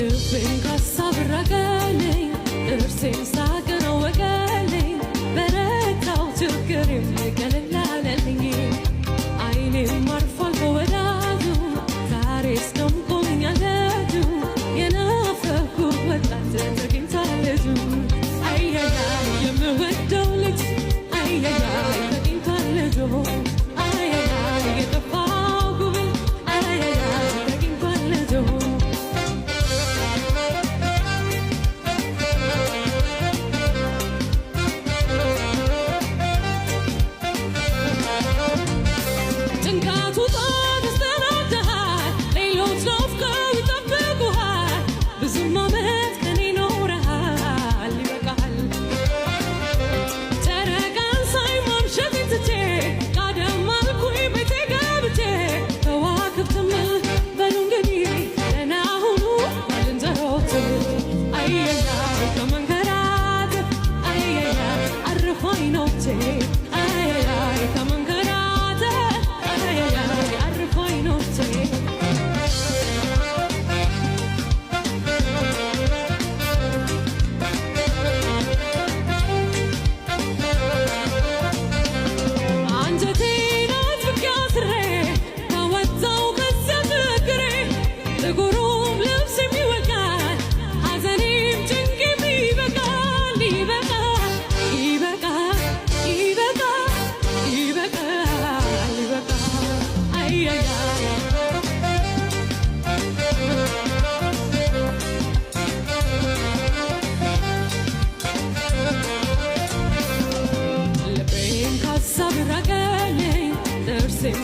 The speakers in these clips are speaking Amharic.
ልቤን ካሳብ ራቀልኝ ጥርሴን ሳቅን አወቀልኝ በረታው ችግሬም ቀለል አለልኝ አይኔም አርፏል በወዳጁ ዛሬስ ደምቆልኛል ልጁ የናፈኩት ወጣት ተገኝቷል ልጁ አያያ የምወደው ልጅ አያያ ተገኝቷል ልጁ አያያ የጠፋው ጉብል አያያ ተገኝቷል ልጁ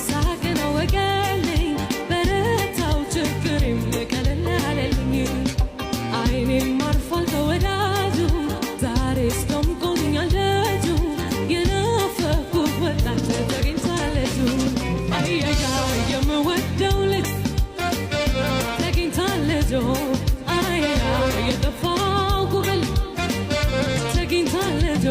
ሳቅን አወቀልኝ በረታው ችግሬም ቀለል አለልኝ አይኔም አርፏል ከወዳጁ ዛሬስ ደምቆልኛል ልጁ የናፈኩት ወጣት ተገኝቷል ልጁ አያያ የምወደው ልጅ ተገኝቷል ልጁ አያያ የጠፋው ጉብል ተገኝቷል ልጁ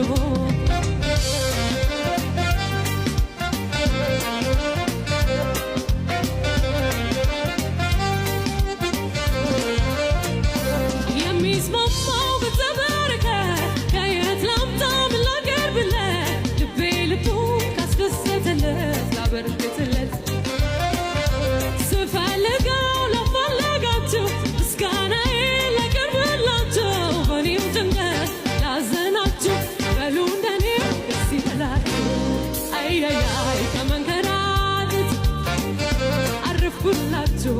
ስፈልገው ለፈለጋችሁ ምስጋናዬ ላቀርብላችሁ በኔም ጭንቀት ላዘናችሁ በሉ እንደኔ ደስ ይበላችሁ አያያይ ከመንከራተት አረፍኩላችሁ